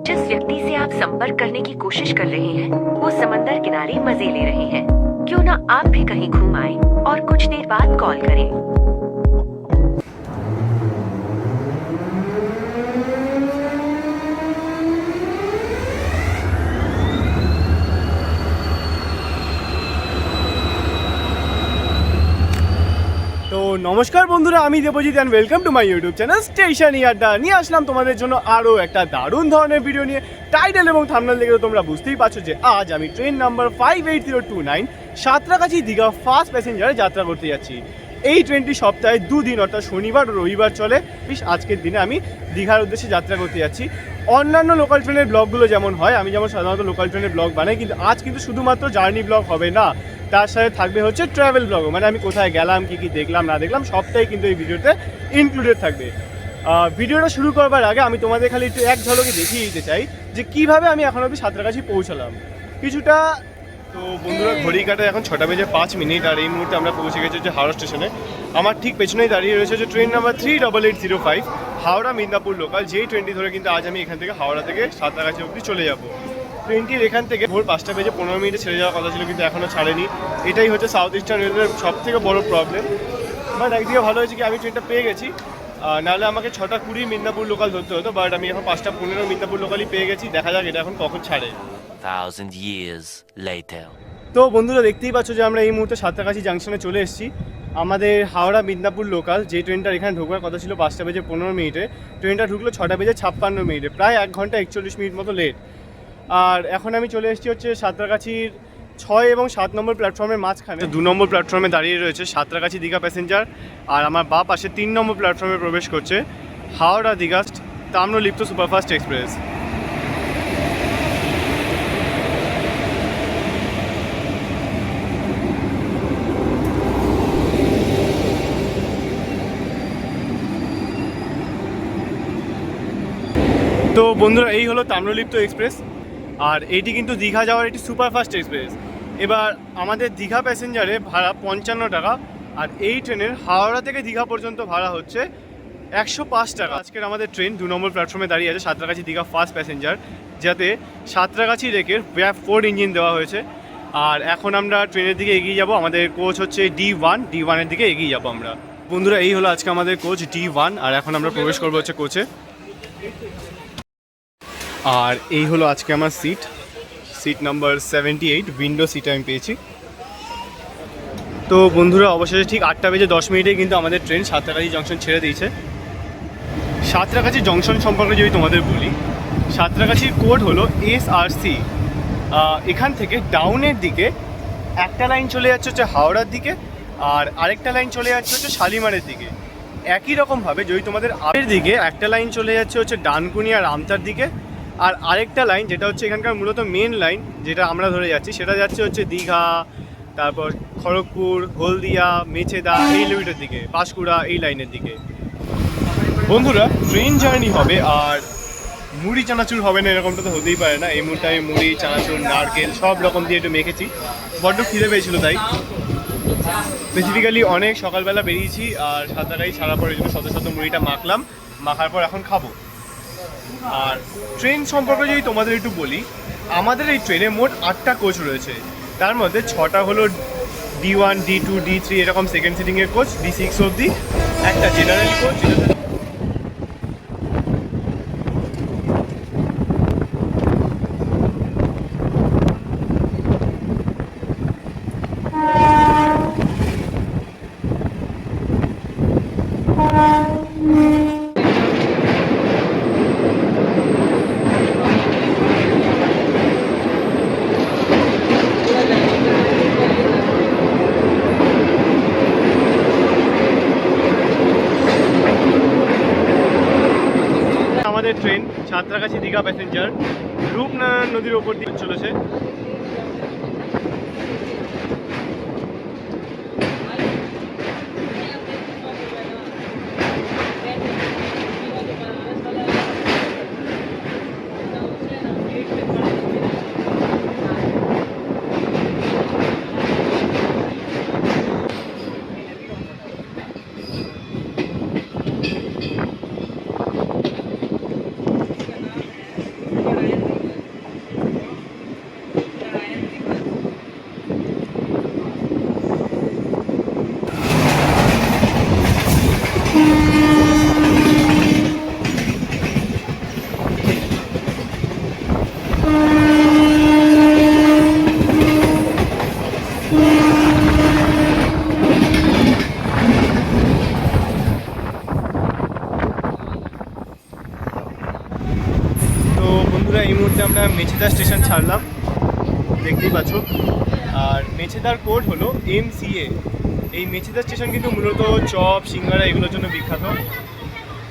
जिस व्यक्ति से आप संपर्क करने की कोशिश कर रहे हैं वो समंदर किनारे मजे ले रहे हैं। क्यों ना आप भी कहीं घूम आए और कुछ देर बाद कॉल करें। তো নমস্কার বন্ধুরা, আমি Debjit and welcome to my YouTube channel station ইয়াড্ডা। নিয়ে আসলাম তোমাদের জন্য আরও একটা দারুণ ধরনের ভিডিও নিয়ে। টাইটেল এবং থাম্বনেল দেখে তোমরা বুঝতেই পারছো যে আজ আমি train number 58029 Santragachi Digha first প্যাসেঞ্জারে যাত্রা করতে যাচ্ছি। এই ট্রেনটি সপ্তাহে দুদিন অর্থাৎ শনিবার ও রবিবার চলে। আজকের দিনে আমি দীঘার উদ্দেশ্যে যাত্রা করতে যাচ্ছি। অন্যান্য লোকাল ট্রেনের ব্লগগুলো যেমন হয়, আমি যেমন সাধারণত লোকাল ট্রেনের ব্লগ বানাই, কিন্তু আজ কিন্তু শুধুমাত্র জার্নি ব্লগ হবে না, তার সাথে থাকবে হচ্ছে ট্রাভেল ব্লগও। মানে আমি কোথায় গেলাম, কী কী দেখলাম না দেখলাম সবটাই কিন্তু এই ভিডিওতে ইনক্লুডেড থাকবে। ভিডিওটা শুরু করবার আগে আমি তোমাদের খালি একটু এক ঝলকে দেখিয়ে দিতে চাই যে কীভাবে আমি এখন অবধি সাঁতরাগাছি পৌঁছালাম কিছুটা। তো বন্ধুরা, ঘড়ি কাটা এখন 6:05 আর এই মুহূর্তে আমরা পৌঁছে গেছি হচ্ছে হাওড়া স্টেশনে। আমার ঠিক পেছনেই দাঁড়িয়ে রয়েছে যে train number 38805 Howrah Midnapore local, যেই ট্রেনটি ধরে কিন্তু আজ আমি এখান থেকে হাওড়া থেকে সাঁতরাগাছি অবধি চলে যাব। ট্রেনটির এখান থেকে ভোর 5:15 ছেড়ে যাওয়ার কথা ছিল, কিন্তু এখনও ছাড়েনি। এটাই হচ্ছে সাউথ ইস্টার্ন রেলওয়ের সব থেকে বড় প্রবলেম। বাট একদিকে ভালো হয়েছে কি আমি ট্রেনটা পেয়ে গেছি, নাহলে আমাকে 6:20 মিদনাপুর লোকাল ধরতে হতো। বাট আমি এখন 5:15 মিদনাপুর লোকালই পেয়ে গেছি। দেখা যাক এটা এখন কখন ছাড়ে। 1000 years later. তো বন্ধুরা, দেখতেই পাচ্ছ যে আমরা এই মুহূর্তে সাঁতরাগাছি জাংশনে চলে এসেছি। আমাদের হাওড়া মিদনাপুর লোকাল যে ট্রেনটার এখানে ঢোকার কথা ছিল 5:15, ট্রেনটা ঢুকলো 6:56, প্রায় 1 ঘন্টা 41 মিনিট মতো লেট। আর এখন আমি চলে এসেছি হচ্ছে সাঁতরাগাছির 6 এবং 7 নম্বর প্ল্যাটফর্মের মাঝখানে। 2 নম্বর প্ল্যাটফর্মে দাঁড়িয়ে রয়েছে সাঁতরাগাছি দীঘা প্যাসেঞ্জার, আর আমার বাঁ পাশে 3 নম্বর প্ল্যাটফর্মে প্রবেশ করছে হাওড়া দীঘা তাম্রলিপ্ত সুপারফাস্ট এক্সপ্রেস। তো বন্ধুরা, এই হলো তাম্রলিপ্ত এক্সপ্রেস, আর এইটি কিন্তু দীঘা যাওয়ার একটি সুপারফাস্ট এক্সপ্রেস। এবার আমাদের দীঘা প্যাসেঞ্জারে ভাড়া 55 টাকা, আর এই ট্রেনের হাওড়া থেকে দীঘা পর্যন্ত ভাড়া হচ্ছে 105 টাকা। আজকের আমাদের ট্রেন 2 নম্বর প্ল্যাটফর্মে দাঁড়িয়ে আছে সাঁতরাগাছি দীঘা ফার্স্ট প্যাসেঞ্জার, যাতে সাঁতরাগাছি রেকের VAP 4 ইঞ্জিন দেওয়া হয়েছে। আর এখন আমরা ট্রেনের দিকে এগিয়ে যাব। আমাদের কোচ হচ্ছে D1 দিকে এগিয়ে যাব আমরা। বন্ধুরা, এই হলো আজকে আমাদের কোচ D1, আর এখন আমরা প্রবেশ করবো হচ্ছে কোচে। আর এই হলো আজকে আমার সিট নাম্বার 78, উইন্ডো সিট আমি পেয়েছি। তো বন্ধুরা, অবশেষে ঠিক 8:10 কিন্তু আমাদের ট্রেন সাঁতরাগাছি জংশন ছেড়ে দিয়েছে। সাঁতরাগাছি জংশন সম্পর্কে যদি তোমাদের বলি, সাঁতরাগাছির কোড হলো SRC। এখান থেকে ডাউনের দিকে একটা লাইন চলে যাচ্ছে হচ্ছে হাওড়ার দিকে, আর আরেকটা লাইন চলে যাচ্ছে হচ্ছে শালিমারের দিকে। একই রকমভাবে যদি তোমাদের আপের দিকে একটা লাইন চলে যাচ্ছে হচ্ছে ডানকুনি আর আমতার দিকে, আর আরেকটা লাইন যেটা হচ্ছে এখানকার মূলত মেন লাইন যেটা আমরা ধরে যাচ্ছি, সেটা যাচ্ছে হচ্ছে দীঘা, তারপর খড়গপুর, হলদিয়া, মেছেদা এই লিমিটের দিকে, পাঁশকুড়া এই লাইনের দিকে। বন্ধুরা, ট্রেন জার্নি হবে আর মুড়ি চানাচুর হবে না এরকমটা তো হতেই পারে না। এই মুহূর্তে আমি মুড়ি চানাচুর নারকেল সব রকম দিয়ে একটু মেখেছি, বড্ড খিদে পেয়েছিল তাই। স্পেসিফিক্যালি অনেক সকালবেলা বেরিয়েছি, আর সাঁতরাগাছি ছাড়ার পরে জন্য শত মুড়িটা মাখার পর এখন খাবো। আর ট্রেন সম্পর্কে যদি তোমাদের একটু বলি, আমাদের এই ট্রেনে মোট 8টা কোচ রয়েছে। তার মধ্যে 6টা হলো D1, D2, D3 এরকম সেকেন্ড সিটিংয়ের কোচ, D6 অবধি একটা জেনারেল কোচ। আমাদের ট্রেন সাঁতরাগাছি দীঘা প্যাসেঞ্জার রূপনারায়ণ নদীর ওপর দিয়ে চলেছে। বন্ধুরা এই মুহূর্তে আমরা মেছেদা স্টেশন ছাড়লাম, দেখতেই পাচ্ছ। আর মেছেদার কোড হলো MCA। এই মেছেদা স্টেশন কিন্তু মূলত চপ, সিঙ্গারা এগুলোর জন্য বিখ্যাত।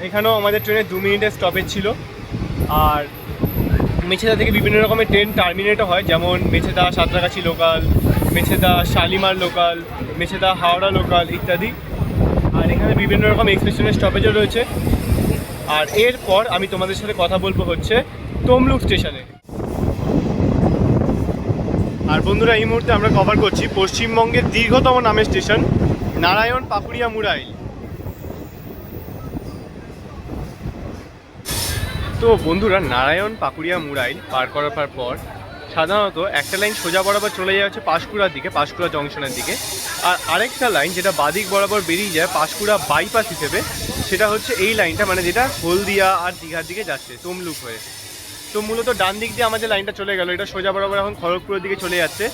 এখানেও আমাদের ট্রেনে 2 মিনিটের স্টপেজ ছিল। আর মেছেদা থেকে বিভিন্ন রকমের ট্রেন টার্মিনেটও হয়, যেমন Mecheda Santragachi local, Mecheda Shalimar local, Mecheda Howrah local ইত্যাদি। আর এখানে বিভিন্ন রকম এক্সপ্রেশনের স্টপেজও রয়েছে। আর এরপর আমি তোমাদের সাথে কথা বলবো হচ্ছে তমলুক স্টেশনে। আর বন্ধুরা এই মুহূর্তে আমরা কভার করছি পশ্চিমবঙ্গের দীর্ঘতম নামের স্টেশন নারায়ণ পাকুড়িয়া মুরাইল। তো বন্ধুরা নারায়ণ পাকুড়িয়া মুরাইল পার করার পর সাধারণত একটা লাইন সোজা বরাবর চলে যায় হচ্ছে পাঁশকুড়ার দিকে, পাঁশকুড়া জংশনের দিকে। আর আরেকটা লাইন যেটা বাদিক বরাবর বেরিয়ে যায় পাঁশকুড়া বাইপাস হিসেবে, সেটা হচ্ছে এই লাইনটা, মানে যেটা হলদিয়া আর দীঘার দিকে যাচ্ছে তমলুক হয়ে। তো মূলত ডান দিক দিয়ে আমাদের লাইনটা চলে গেল, এটা সোজা বরাবর এখন খড়গপুরের দিকে চলে যাচ্ছে।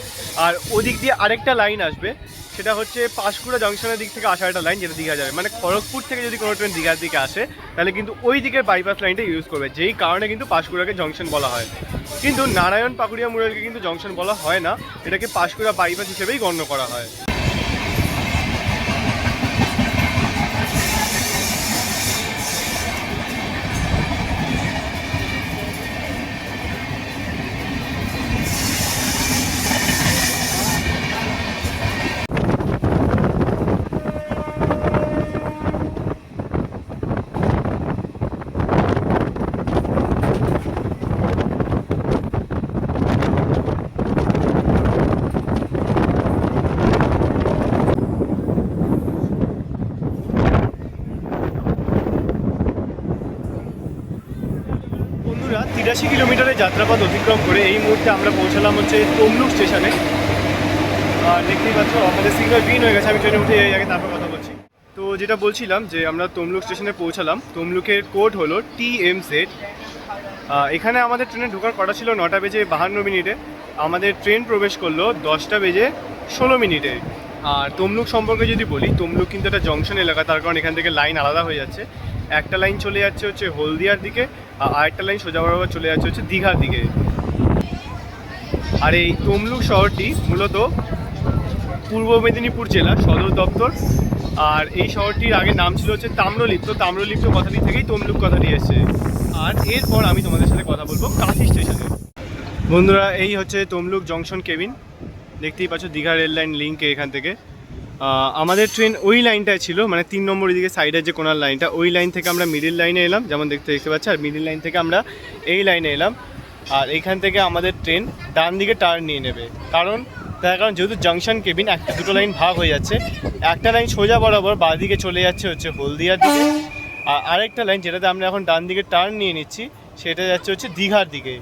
আর ওদিক দিয়ে আরেকটা লাইন আসবে, সেটা হচ্ছে পাঁশকুড়া জংশনের দিক থেকে আসা একটা লাইন যেটা দীঘা যাবে। মানে খড়গপুর থেকে যদি কোনো ট্রেন দীঘার দিকে আসে তাহলে কিন্তু ওই দিকের বাইপাস লাইনটা ইউজ করবে, যেই কারণে কিন্তু পাঁশকুড়াকে জংশন বলা হয়। কিন্তু নারায়ণ পাকুড়িয়া মুরাইলকে কিন্তু জংশন বলা হয় না, এটাকে পাঁশকুড়া বাইপাস হিসেবেই গণ্য করা হয়। বন্ধুরা 83 কিলোমিটারের যাত্রাপথ অতিক্রম করে এই মুহূর্তে আমরা পৌঁছালাম হচ্ছে তমলুক স্টেশনে। আর দেখতেই পাচ্ছ আমাদের সিগন্যাল গ্রিন হয়ে গেছে, আমি ট্রেনে উঠে এই আগে তারপর কথা বলছি। তো যেটা বলছিলাম যে আমরা তমলুক স্টেশনে পৌঁছালাম, তমলুকের কোড হলো TMZ। এখানে আমাদের ট্রেনে ঢোকার কথা ছিল 9টা বেজে 52 মিনিটে, আমাদের ট্রেন প্রবেশ করলো 10টা বেজে 16 মিনিটে। আর তমলুক সম্পর্কে যদি বলি, তমলুক কিন্তু একটা জংশন এলাকা, তার কারণ এখান থেকে লাইন আলাদা হয়ে যাচ্ছে। একটা লাইন চলে যাচ্ছে হচ্ছে হলদিয়ার দিকে, আর আরেকটা লাইন সোজা বরাবর চলে যাচ্ছে হচ্ছে দীঘার দিকে। আর এই তমলুক শহরটি মূলত পূর্ব মেদিনীপুর জেলা সদর দপ্তর। আর এই শহরটির আগে নাম ছিল হচ্ছে তাম্রলিপ্ত, তাম্রলিপ্ত কথাটি থেকেই তমলুক কথাটি এসেছে। আর এরপর আমি তোমাদের সাথে কথা বলবো কাঁথি স্টেশনে। বন্ধুরা এই হচ্ছে তমলুক জংশন কেবিন, দেখতেই পাচ্ছ দীঘা রেল লাইন লিঙ্কে। এখান থেকে আমাদের ট্রেন ওই লাইনটায় ছিল, মানে 3 নম্বর এদিকে সাইডের যে কোনার লাইনটা, ওই লাইন থেকে আমরা মিডিল লাইনে এলাম, যেমন দেখতে পাচ্ছি। আর মিডিল লাইন থেকে আমরা এই লাইনে এলাম। আর এইখান থেকে আমাদের ট্রেন ডান দিকে টার্ন নিয়ে নেবে, তার কারণ যেহেতু জাংশন কেবিন দুটো লাইন ভাগ হয়ে যাচ্ছে। একটা লাইন সোজা বরাবর বাঁ দিকে চলে যাচ্ছে হচ্ছে হলদিয়ার দিকে, আর আরেকটা লাইন যেটাতে আমরা এখন ডান দিকে টার্ন নিয়ে নিচ্ছি সেটা যাচ্ছে হচ্ছে দীঘার দিকে।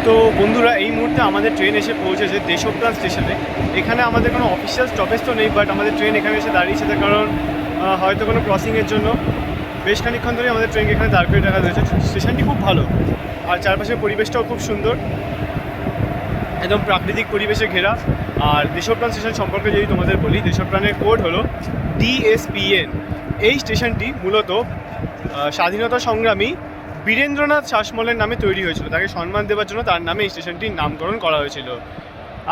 তো বন্ধুরা এই মুহূর্তে আমাদের ট্রেন এসে পৌঁছেছে দেশপ্রাণ স্টেশনে। এখানে আমাদের কোনো অফিসিয়াল স্টপেজ তো নেই, বাট আমাদের ট্রেন এখানে এসে দাঁড়িয়েছে, তার কারণ হয়তো কোনো ক্রসিংয়ের জন্য বেশ খানিকক্ষণ ধরে আমাদের ট্রেনকে এখানে দাঁড় করে রাখা হয়েছে। স্টেশনটি খুব ভালো, আর চারপাশের পরিবেশটাও খুব সুন্দর, একদম প্রাকৃতিক পরিবেশে ঘেরা। আর দেশপ্রাণ স্টেশন সম্পর্কে যদি তোমাদের বলি, দেশপ্রাণের কোড হলো DSPN। এই স্টেশনটি মূলত স্বাধীনতা সংগ্রামী বীরেন্দ্রনাথ শাসমলের নামে তৈরি হয়েছিল, তাকে সম্মান দেওয়ার জন্য তার নামে এই স্টেশনটির নামকরণ করা হয়েছিল।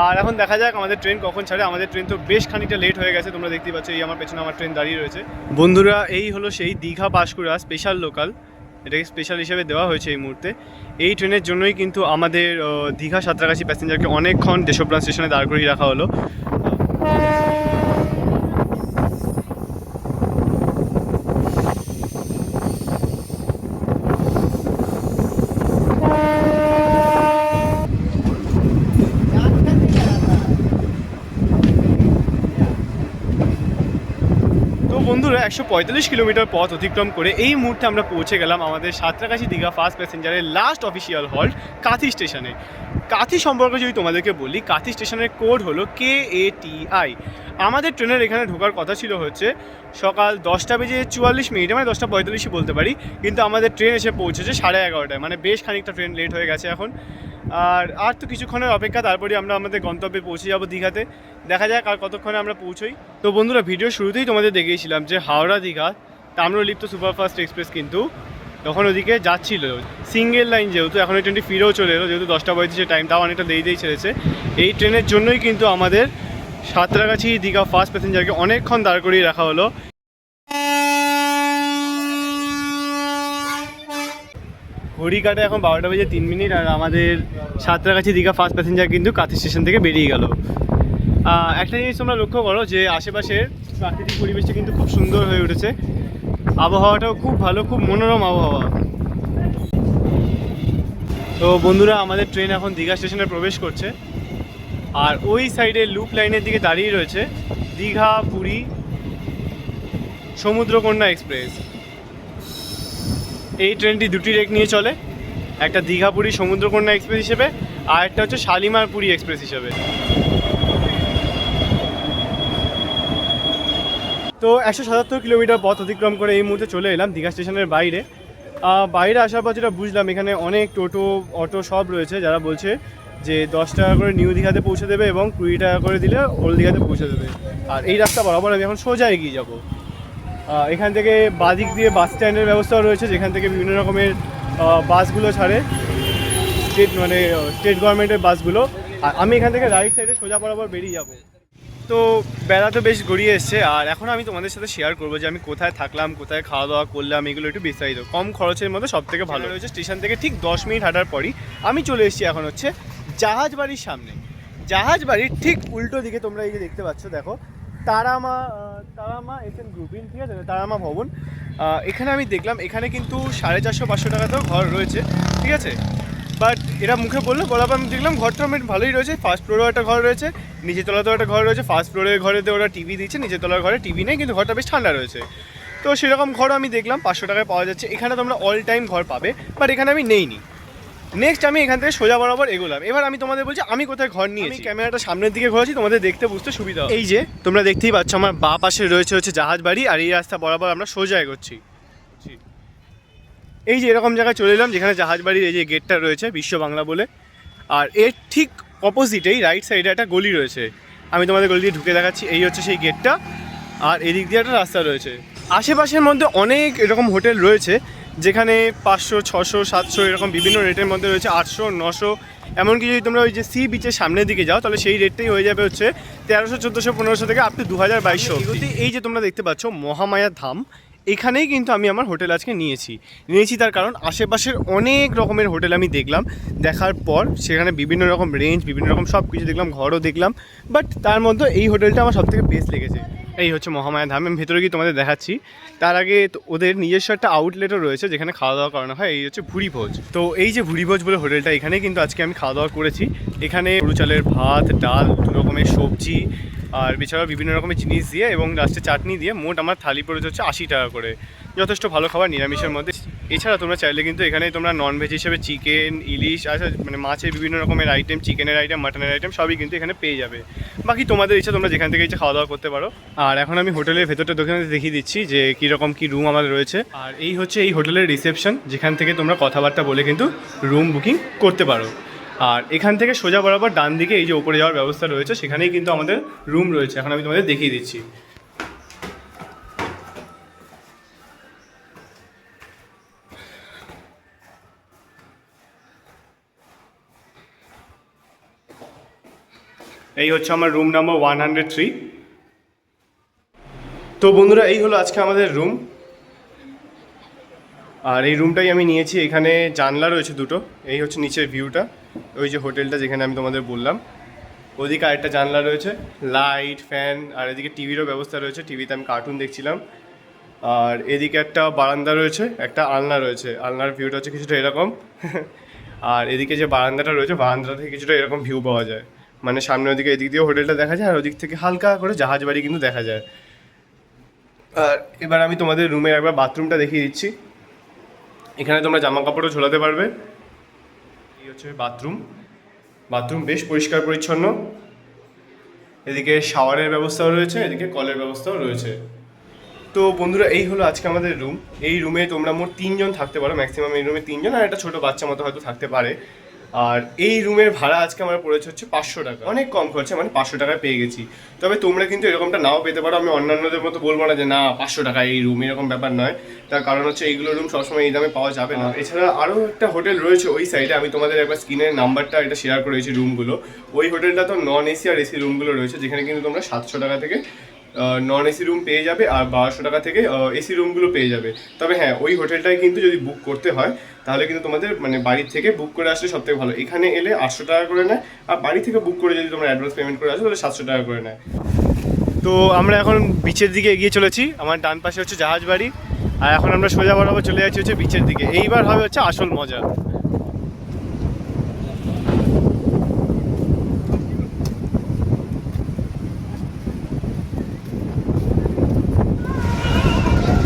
আর এখন দেখা যাক আমাদের ট্রেন কখন ছাড়ে। আমাদের ট্রেন তো বেশ খানিকটা লেট হয়ে গেছে, তোমরা দেখতেই পাচ্ছ, এই আমার পেছনে আমার ট্রেন দাঁড়িয়ে রয়েছে। বন্ধুরা এই হলো সেই দীঘা পাঁশকুড়া স্পেশাল লোকাল, এটাকে স্পেশাল হিসেবে দেওয়া হয়েছে এই মুহূর্তে। এই ট্রেনের জন্যই কিন্তু আমাদের দীঘা সাঁতরাগাছি প্যাসেঞ্জারকে অনেকক্ষণ দেশপ্রাণ স্টেশনে দাঁড় করিয়ে রাখা হলো। তো বন্ধুরা 145 কিলোমিটার পথ অতিক্রম করে এই মুহূর্তে আমরা পৌঁছে গেলাম আমাদের সাঁতরাগাছি দীঘা ফার্স্ট প্যাসেঞ্জারের লাস্ট অফিসিয়াল হল্ট কাঁথি স্টেশনে। কাঁথি সম্পর্কে যদি তোমাদেরকে বলি, কাঁথি স্টেশনের কোড হলো KATI। আমাদের ট্রেনের এখানে ঢোকার কথা ছিল হচ্ছে সকাল 10:44, মানে 10:45 বলতে পারি, কিন্তু আমাদের ট্রেন এসে পৌঁছেছে 11:30টায়, মানে বেশ খানিকটা ট্রেন লেট হয়ে গেছে এখন। আর তো কিছুক্ষণের অপেক্ষা, তারপরে আমরা আমাদের গন্তব্যে পৌঁছে যাব দীঘাতে। দেখা যাক আর কতক্ষণে আমরা পৌঁছোই। তো বন্ধুরা, ভিডিও শুরুতেই তোমাদের দেখিয়েছিলাম যে হাওড়া দীঘা তাম্রলিপ্ত সুপারফাস্ট এক্সপ্রেস কিন্তু তখন ওদিকে যাচ্ছিল সিঙ্গেল লাইন, যেহেতু এখন এই ট্রেনটি ফিরেও চলে এলো, যেহেতু 10:35 টাইম, তাও অনেকটা দেরিতেই ছেড়েছে। এই ট্রেনের জন্যই কিন্তু আমাদের সাঁতরাগাছি দীঘা ফার্স্ট প্যাসেঞ্জারকে অনেকক্ষণ দাঁড় করিয়ে রাখা হলো। ঘড়ি কাটে এখন 12:03, আর আমাদের সাঁতরাগাছি দীঘা ফার্স্ট প্যাসেঞ্জার কিন্তু কাঁথি স্টেশন থেকে বেরিয়ে গেল। একটা জিনিস তোমরা লক্ষ্য করো যে আশেপাশের প্রাকৃতিক পরিবেশটা কিন্তু খুব সুন্দর হয়ে উঠেছে, আবহাওয়াটাও খুব ভালো, খুব মনোরম আবহাওয়া। তো বন্ধুরা, আমাদের ট্রেন এখন দীঘা স্টেশনে প্রবেশ করছে, আর ওই সাইডে লুপ লাইনের দিকে দাঁড়িয়ে রয়েছে দীঘা পুরী সমুদ্রকন্যা এক্সপ্রেস। এই ট্রেনটি দুটি রেক নিয়ে চলে, একটা দীঘা পুরী সমুদ্রকন্যা এক্সপ্রেস হিসেবে, আর একটা হচ্ছে শালিমার পুরী এক্সপ্রেস হিসেবে। তো 177 কিলোমিটার পথ অতিক্রম করে এই মুহূর্তে চলে এলাম দীঘা স্টেশনের বাইরে। বাইরে আসার পর যেটা বুঝলাম, এখানে অনেক টোটো অটো সব রয়েছে যারা বলছে যে 10 টাকা করে নিউ দীঘাতে পৌঁছে দেবে এবং 20 টাকা করে দিলে ওল্ড দীঘাতে পৌঁছে দেবে। আর এই রাস্তা বরাবর আমি এখন সোজা এগিয়ে যাবো। এখান থেকে বাদিক দিয়ে বাস স্ট্যান্ডের ব্যবস্থাও রয়েছে, যেখান থেকে বিভিন্ন রকমের বাসগুলো ছাড়ে, স্টেট গভর্নমেন্টের বাসগুলো। আর আমি এখান থেকে রাইট সাইডে সোজা বরাবর বেরিয়ে যাব। তো বেলা তো বেশ গড়িয়ে এসছে, আর এখন আমি তোমাদের সাথে শেয়ার করবো যে আমি কোথায় থাকলাম, কোথায় খাওয়া দাওয়া করলাম, এগুলো একটু বিস্তারিত। কম খরচের মধ্যে সব থেকে ভালো রয়েছে স্টেশন থেকে ঠিক 10 মিনিট হাঁটার পরই আমি চলে এসেছি এখন হচ্ছে জাহাজ বাড়ির সামনে। জাহাজ বাড়ির ঠিক উল্টো দিকে তোমরা এই যে দেখতে পাচ্ছ, দেখো তারামা এসএন গ্রুপ ইন, ঠিক আছে, তারামা ভবন। এখানে আমি দেখলাম এখানে কিন্তু 450-500 টাকাতেও ঘর রয়েছে, ঠিক আছে। বাট এরা মুখে বললো, বলার পর আমি দেখলাম ঘরটা আমার ভালোই রয়েছে। ফার্স্ট ফ্লোরেও একটা ঘর রয়েছে, নিচের তলাতেও একটা ঘর রয়েছে। ফার্স্ট ফ্লোরের ঘরেতে ওরা টিভি দিচ্ছে, নিচের তলার ঘরে টিভি নেই, কিন্তু ঘরটা বেশ ঠান্ডা রয়েছে। তো সেরকম ঘরও আমি দেখলাম 500 টাকায় পাওয়া যাচ্ছে। এখানে তোমরা অল টাইম ঘর পাবে, বাট এখানে আমি নেইনি। নেক্সট আমি এখান থেকে সোজা বরাবর এগোলাম। এবার আমি তোমাদের বলছি আমি কোথায় ঘর নিয়েছি। ক্যামেরাটা সামনের দিকে ঘোরাচ্ছি, তোমাদের দেখতে বুঝতে সুবিধা। এই যে তোমরা দেখতেই পাচ্ছ, আমার বাঁ পাশে রয়েছে হচ্ছে জাহাজ বাড়ি, আর এই রাস্তা বরাবর আমরা সোজা এগোচ্ছি। এই যে এরকম জায়গায় চলে এলাম যেখানে জাহাজ বাড়ির এই যে গেটটা রয়েছে বিশ্ব বাংলা বলে, আর এর ঠিক অপোজিটেই রাইট সাইডে একটা গলি রয়েছে। আমি তোমাদের গলি দিয়ে ঢুকে দেখাচ্ছি। এই হচ্ছে সেই গেটটা, আর এদিক দিয়ে একটা রাস্তা রয়েছে। আশেপাশের মধ্যে অনেক এরকম হোটেল রয়েছে, যেখানে 500, 600, 700 এরকম বিভিন্ন রেটের মধ্যে রয়েছে, 800, 900। এমনকি যদি তোমরা ওই যে সি বিচের সামনের দিকে যাও, তাহলে সেই রেটটাই হয়ে যাবে হচ্ছে 1300, 1400, 1500 থেকে আপ টু 2000-2200। এই যে তোমরা দেখতে পাচ্ছ মহামায়া ধাম, এখানেই কিন্তু আমি আমার হোটেল আজকে নিয়েছি। তার কারণ আশেপাশের অনেক রকমের হোটেল আমি দেখলাম, দেখার পর সেখানে বিভিন্ন রকম রেঞ্জ, বিভিন্ন রকম সব কিছু দেখলাম, ঘরও দেখলাম, বাট তার মধ্যে এই হোটেলটা আমার সবথেকে বেস্ট লেগেছে। এই হচ্ছে মহামায়া ধাম। আমি ভেতরে গিয়ে তোমাদের দেখাচ্ছি। তার আগে ওদের নিজস্ব একটা আউটলেটও রয়েছে যেখানে খাওয়া দাওয়া করানো হয়। এই হচ্ছে ভুরিভোজ। তো এই যে ভুরিভোজ বলে হোটেলটা, এখানে কিন্তু আজকে আমি খাওয়া দাওয়া করেছি। এখানে গরু চালের ভাত, ডাল, 2 রকমের সবজি, আর এছাড়াও বিভিন্ন রকমের জিনিস দিয়ে এবং লাস্টে চাটনি দিয়ে মোট আমার থালি পড়েছে হচ্ছে 80 টাকা করে। যথেষ্ট ভালো খাবার নিরামিষের মধ্যে। এছাড়া তোমরা চাইলে কিন্তু এখানে তোমরা ননভেজ হিসেবে চিকেন, ইলিশ, মানে মাছের বিভিন্ন রকমের আইটেম, চিকেনের আইটেম, মাটনের আইটেম সবই কিন্তু এখানে পেয়ে যাবে। বাকি তোমাদের ইচ্ছা, তোমরা যেখান থেকে ইচ্ছা খাওয়া দাওয়া করতে পারো। আর এখন আমি হোটেলের ভেতরটা দেখিয়ে দিচ্ছি যে কীরকম কী রুম আমাদের রয়েছে। আর এই হচ্ছে এই হোটেলের রিসেপশন, যেখান থেকে তোমরা কথাবার্তা বলে কিন্তু রুম বুকিং করতে পারো। আর এখান থেকে সোজা বরাবর ডান দিকে এই যে উপরে যাওয়ার ব্যবস্থা রয়েছে, সেখানেই কিন্তু আমাদের রুম রয়েছে। এখন আমি তোমাদের দেখিয়ে দিচ্ছি। এই হচ্ছে আমার রুম নাম্বার 103। তো বন্ধুরা, এই হলো আজকে আমাদের রুম, আর এই রুমটাই আমি নিয়েছি। এখানে জানলা রয়েছে 2টো। এই হচ্ছে নিচের ভিউটা, ওই যে হোটেলটা যেখানে আমি তোমাদের বললাম, ওদিকে আরেকটা জানলা রয়েছে, লাইট, ফ্যান, আর এদিকে টিভিরও ব্যবস্থা রয়েছে। টিভিতে আমি কার্টুন দেখছিলাম। আর এদিকে একটা বারান্দা রয়েছে, একটা আলনা রয়েছে। আলনার ভিউটা হচ্ছে কিছুটা এরকম। আর এদিকে যে বারান্দাটা রয়েছে, বারান্দা থেকে কিছুটা এরকম ভিউ পাওয়া যায়, মানে সামনে ওদিকে এদিক দিয়েও হোটেলটা দেখা যায়, আর ওদিক থেকে হালকা করে জাহাজ বাড়ি কিন্তু দেখা যায়। আর এবার আমি তোমাদের রুমের একবার বাথরুমটা দেখিয়ে দিচ্ছি। এখানে তোমরা জামা কাপড়ও ঝোলাতে পারবে। এই হচ্ছে বাথরুম বেশ পরিষ্কার পরিচ্ছন্ন। এদিকে শাওয়ারের ব্যবস্থাও রয়েছে, এদিকে কলের ব্যবস্থাও রয়েছে। তো বন্ধুরা, এই হলো আজকে আমাদের রুম। এই রুমে তোমরা মোট 3 জন থাকতে পারো, ম্যাক্সিমাম এই রুমে 3 জন, আর একটা ছোটো বাচ্চা মতো হয়তো থাকতে পারে। আর এই রুমের ভাড়া আজকে আমার পড়েছে হচ্ছে 500 টাকা। অনেক কম খরচা, মানে 500 টাকায় পেয়ে গেছি। তবে তোমরা কিন্তু এরকমটা নাও পেতে পারো। আমি অন্যান্যদের মতো বলবো না যে না 500 টাকা এই রুম, এরকম ব্যাপার নয়। তার কারণ হচ্ছে এইগুলো রুম সবসময় এই দামে পাওয়া যাবে না। এছাড়া আরও একটা হোটেল রয়েছে ওই সাইডে, আমি তোমাদের একবার স্ক্রিনের নাম্বারটা এটা শেয়ার করেছি রুমগুলো। ওই হোটেলটা তো নন এসি আর এসি রুমগুলো রয়েছে, যেখানে কিন্তু তোমরা 700 টাকা থেকে নন এসি রুম পেয়ে যাবে, আর 1200 টাকা থেকে এসি রুমগুলো পেয়ে যাবে। তবে হ্যাঁ, ওই হোটেলটায় কিন্তু যদি বুক করতে হয় তাহলে কিন্তু তোমাদের মানে বাড়ি থেকে বুক করে আসলে সবথেকে ভালো। এখানে এলে 800 টাকা করে নেয়, আর বাড়ি থেকে বুক করে যদি তোমরা অ্যাডভান্স পেমেন্ট করে আসো তাহলে 700 টাকা করে নেয়। তো আমরা এখন বিচের দিকে এগিয়ে চলেছি। আমার ডান পাশে হচ্ছে জাহাজ বাড়ি, আর এখন আমরা সোজা বরাবর চলে যাচ্ছি হচ্ছে বিচের দিকে। এইবার হবে হচ্ছে আসল মজা।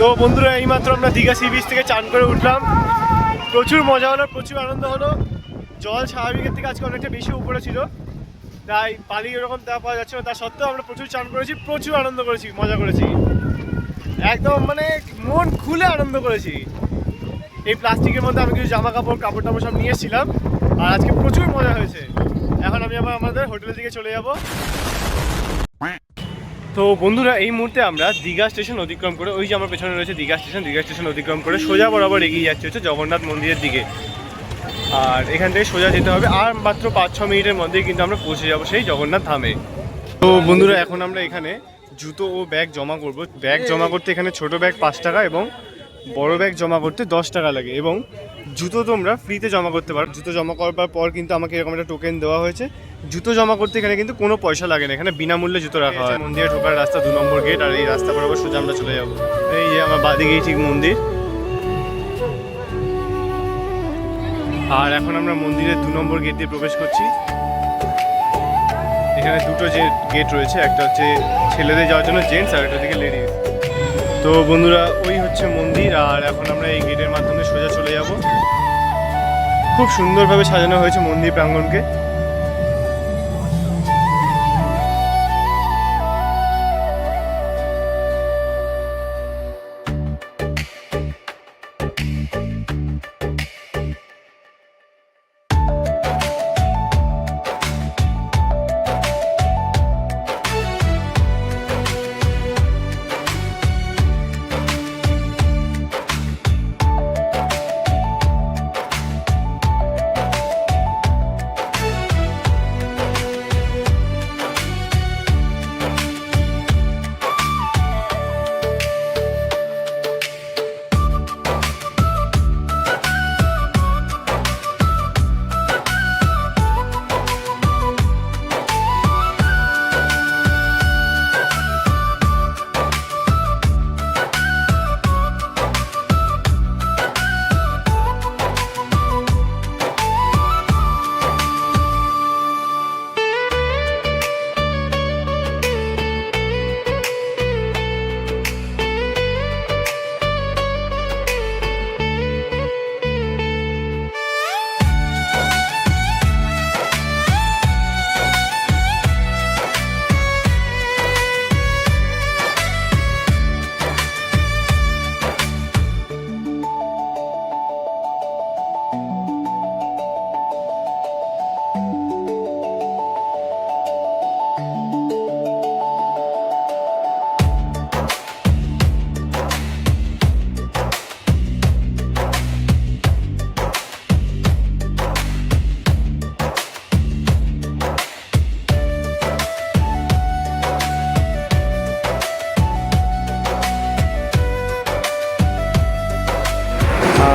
তো বন্ধুরা, এইমাত্র আমরা দীঘা সি বিচ থেকে চান করে উঠলাম। প্রচুর মজা হলো, প্রচুর আনন্দ হলো। জল স্বাভাবিকের থেকে আজকে অনেকটা বেশি উপরে ছিল, তাই পানি এরকম দেওয়া পাওয়া যাচ্ছে না। তা সত্ত্বেও আমরা প্রচুর চান করেছি, প্রচুর আনন্দ করেছি, মজা করেছি, একদম মানে মন খুলে আনন্দ করেছি। এই প্লাস্টিকের মধ্যে আমি কিছু জামা কাপড় টাপড় সব নিয়ে এসেছিলাম, আর আজকে প্রচুর মজা হয়েছে। এখন আমি আবার আমাদের হোটেলের দিকে চলে যাব। তো বন্ধুরা, এই মুহূর্তে আমরা দীঘা স্টেশন অতিক্রম করে, ওই যে আমার পেছনে রয়েছে দীঘা স্টেশন অতিক্রম করে সোজা বরাবর এগিয়ে যাচ্ছে হচ্ছে জগন্নাথ মন্দিরের দিকে। আর এখান থেকে সোজা যেতে হবে, আর মাত্র 5-6 মিনিটের মধ্যেই কিন্তু আমরা পৌঁছে যাবো সেই জগন্নাথ ধামে। তো বন্ধুরা, এখন আমরা এখানে জুতো ও ব্যাগ জমা করব। ব্যাগ জমা করতে এখানে ছোট ব্যাগ 5 টাকা এবং বড় ব্যাগ জমা করতে 10 টাকা লাগে, এবং জুতো তোমরা ফ্রিতে জমা করতে পারো। জুতো জমা করবার পর কিন্তু আমাকে এরকম একটা টোকেন দেওয়া হয়েছে। জুতো জমা করতে এখানে কিন্তু কোনো পয়সা লাগে না, এখানে বিনামূল্যে জুতো রাখা হয়। মন্দিরে ঢোকার রাস্তা 2 নম্বর গেট, আর এই রাস্তা বরাবর সোজা আমরা চলে যাবো। এই যে আমার বাদিকেই ঠিক মন্দির। আর এখন আমরা মন্দিরের 2 নম্বর গেট দিয়ে প্রবেশ করছি। এখানে দুটো যে গেট রয়েছে, একটা হচ্ছে ছেলেদের যাওয়ার জন্য জেন্টস, আর একটা দিকে লেডিস। তো বন্ধুরা, ওই হচ্ছে মন্দির, আর এখন আমরা এই গেটের মাধ্যমে সোজা চলে যাব। খুব সুন্দরভাবে সাজানো হয়েছে মন্দির প্রাঙ্গণকে।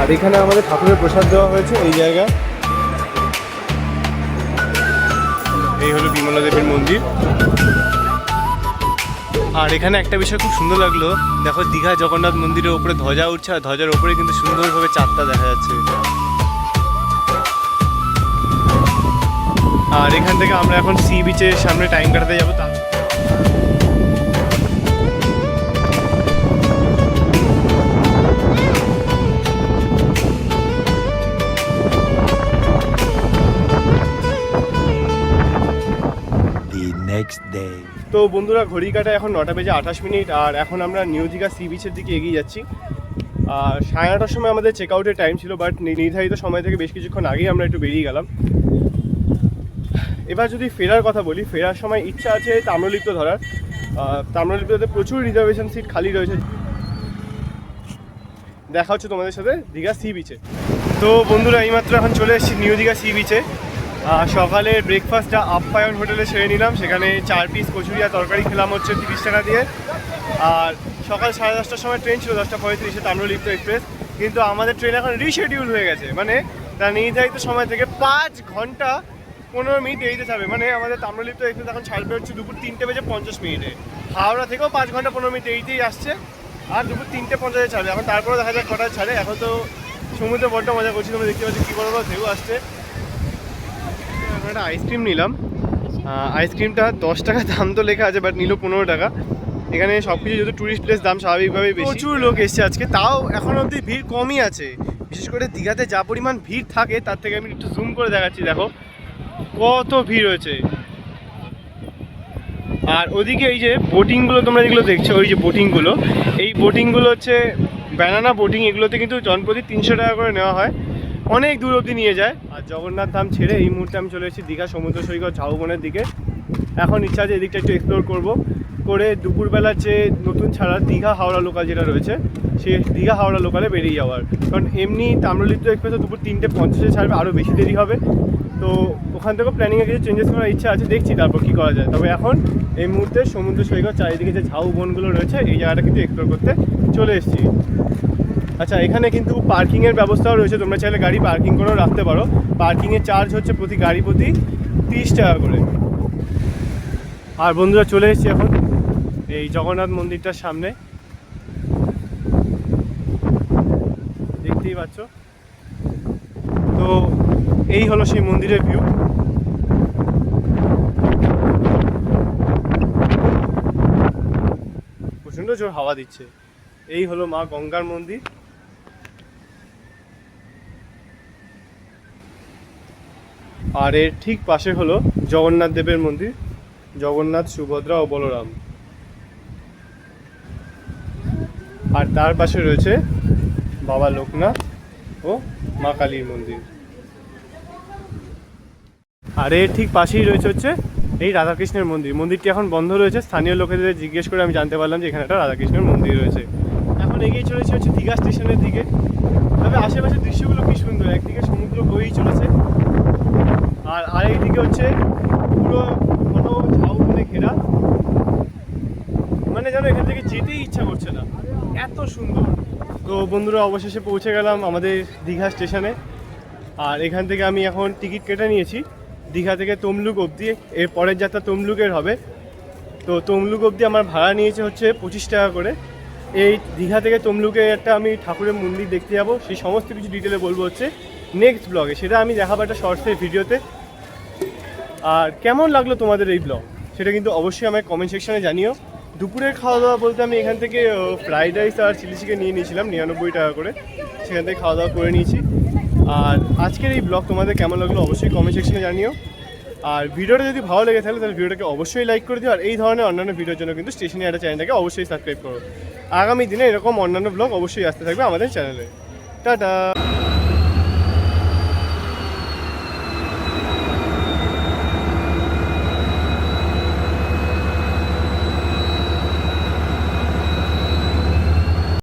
আর এখানে আমাদের ঠাকুরের প্রসাদ দেওয়া হয়েছে এই জায়গায়। এই হলো বিমলা দেবীর মন্দির। আর এখানে একটা বিষয় খুব সুন্দর লাগলো, দেখো দীঘা জগন্নাথ মন্দিরের উপরে ধ্বজা উঠছে, আর ধ্বজার উপরে কিন্তু সুন্দরভাবে চাঁদটা দেখা যাচ্ছে। আর এখান থেকে আমরা এখন সি বিচের সামনে টাইম কাটাতে যাবো। next day. তো বন্ধুরা ঘড়ি কাটা এখন 9:28 আর এখন আমরা নিউ দীঘা সি বিচের দিকে এগিয়ে যাচ্ছি। আর 9:30টার সময় আমাদের চেক আউটের টাইম ছিল, বাট নির্ধারিত সময় থেকে বেশ কিছুক্ষণ আগেই আমরা একটু বেরিয়ে গেলাম। এবার যদি ফেরার কথা বলি, ফেরার সময় ইচ্ছা আছে তাম্রলিপ্ত ধরার। তাম্রলিপ্ততে প্রচুর রিজার্ভেশন সিট খালি রয়েছে। দেখা হচ্ছে তোমাদের সাথে দীঘা সি বিচে। তো বন্ধুরা এইমাত্র এখন চলে এসেছি নিউ দীঘা সি বিচে। সকালে ব্রেকফাস্টটা আপ্যায়ন হোটেলে সেরে নিলাম, সেখানে 4 পিস কচুরি আর তরকারি খেলাম হচ্ছে 30 টাকা দিয়ে। আর সকাল 10:30টার সময় ট্রেন ছিল 10:35-এ তাম্রলিপ্ত এক্সপ্রেস, কিন্তু আমাদের ট্রেন এখন রিশেডিউল হয়ে গেছে, মানে তার নির্ধারিত সময় থেকে 5 ঘন্টা 15 মিনিট দেরিতে ছাড়বে। মানে আমাদের তাম্রলিপ্ত এক্সপ্রেস এখন ছাড়বে হচ্ছে দুপুর 3:50 হাওড়া থেকেও 5 ঘন্টা 15 মিনিট দেরিতেই আসছে, আর দুপুর 3:50 ছাড়বে। এখন তারপরে দেখা যাক কটায় ছাড়ে। এখন তো সমুদ্রে বড্ড মজা করছি, তোমরা দেখতে পাচ্ছি কী বড় বড় ঢেউ আসছে। একটা আইসক্রিম নিলাম, আইসক্রিমটা 10 টাকা দাম তো লেখা আছে, বাট নিল 15 টাকা। এখানে সব কিছু যেহেতু টুরিস্ট প্লেস, দাম স্বাভাবিকভাবেই বেশি। প্রচুর লোক এসছে আজকে, তাও এখন অবধি ভিড় কমই আছে। বিশেষ করে দীঘাতে যা পরিমাণ ভিড় থাকে তার থেকে আমি একটু জুম করে দেখাচ্ছি, দেখো কত ভিড় হয়েছে। আর ওদিকে এই যে বোটিংগুলো তোমরা যেগুলো দেখছো, ওই যে বোটিংগুলো, এই বোটিংগুলো হচ্ছে ব্যানানা বোটিং। এগুলোতে কিন্তু জনপ্রতি 300 টাকা করে নেওয়া হয়, অনেক দূর অবধি নিয়ে যায়। আর জগন্নাথ ধাম ছেড়ে এই মুহূর্তে আমি চলে এসেছি দীঘা সমুদ্র সৈকত ঝাউবনের দিকে। এখন ইচ্ছা আছে এদিকটা একটু এক্সপ্লোর করবো, করে দুপুরবেলার যে নতুন ছাড়া দীঘা হাওড়া লোকাল যেটা রয়েছে, সে দীঘা হাওড়া লোকালে বেরিয়ে যাওয়ার। কারণ এমনি তাম্রলিপ্ত এক্সপ্রেসও দুপুর 3:50-এ ছাড়বে, আরও বেশি দেরি হবে। তো ওখান থেকেও প্ল্যানিংয়ে কিছু চেঞ্জেস করার ইচ্ছা আছে, দেখছি তারপর কী করা যায়। তবে এখন এই মুহূর্তে সমুদ্র সৈকত চারিদিকে যে ঝাউবনগুলো রয়েছে এই জায়গাটা কিন্তু এক্সপ্লোর করতে চলে এসেছি। আচ্ছা, এখানে কিন্তু পার্কিংয়ের ব্যবস্থাও রয়েছে, তোমরা চাইলে গাড়ি পার্কিং করেও রাখতে পারো। পার্কিংয়ের চার্জ হচ্ছে প্রতি গাড়ি প্রতি 30 টাকা করে। আর বন্ধুরা চলে এসেছি এখন এই জগন্নাথ মন্দিরটার সামনে, দেখতেই পাচ্ছ। তো এই হলো সেই মন্দিরের ভিউ। প্রচণ্ড জোর হাওয়া দিচ্ছে। এই হলো মা গঙ্গার মন্দির। আর এর ঠিক পাশে হলো জগন্নাথ দেবের মন্দির, জগন্নাথ, সুভদ্রা ও বলরাম। আর তার পাশে রয়েছে বাবা লোকনাথ ও মা কালীর মন্দির। আর এর ঠিক পাশেই রয়েছে হচ্ছে এই রাধাকৃষ্ণের মন্দির। মন্দিরটি এখন বন্ধ রয়েছে, স্থানীয় লোকেদের জিজ্ঞেস করে আমি জানতে পারলাম যে এখানে একটা রাধাকৃষ্ণের মন্দির রয়েছে। এখন এগিয়ে চলেছি হচ্ছে দীঘা স্টেশনের দিকে। তবে আশেপাশের দৃশ্যগুলো কি সুন্দর, একদিকে সমুদ্র বয়েই চলেছে, আর আরেকদিকে হচ্ছে পুরো ঘন ঝাউবনে ঘেরা, মানে যেন এখান থেকে যেতেই ইচ্ছা করছে না, এত সুন্দর। তো বন্ধুরা অবশেষে পৌঁছে গেলাম আমাদের দীঘা স্টেশনে। আর এখান থেকে আমি এখন টিকিট কেটে নিয়েছি দীঘা থেকে তমলুক অবধি। এর পরের যাত্রা তমলুকের হবে। তো তমলুক অবধি আমার ভাড়া নিয়েছে হচ্ছে 25 টাকা করে। এই দীঘা থেকে তমলুকে একটা আমি ঠাকুরের মন্দির দেখতে যাবো, সেই সমস্ত কিছু ডিটেলে বলবো হচ্ছে নেক্সট ব্লগে, সেটা আমি দেখাবো একটা শর্টসের ভিডিওতে। আর কেমন লাগলো তোমাদের এই ব্লগ সেটা কিন্তু অবশ্যই আমায় কমেন্ট সেকশনে জানিও। দুপুরের খাওয়া দাওয়া বলতে আমি এখান থেকে ফ্রাইড রাইস আর চিলি চিকেন নিয়ে নিয়েছিলাম 99 টাকা করে, সেখান থেকে খাওয়া দাওয়া করে নিয়েছি। আর আজকের এই ব্লগ তোমাদের কেমন লাগলো অবশ্যই কমেন্ট সেকশনে জানিও। আর ভিডিওটা যদি ভালো লেগে থাকে তাহলে ভিডিওটাকে অবশ্যই লাইক করে দিও। আর এই ধরনের অন্যান্য ভিডিওর জন্য কিন্তু স্টেশনে একটা চ্যানেলটাকে অবশ্যই সাবস্ক্রাইব করো। আগামী দিনে এরকম অন্যান্য ব্লগ অবশ্যই আসতে থাকবে আমাদের চ্যানেলে। টাটা।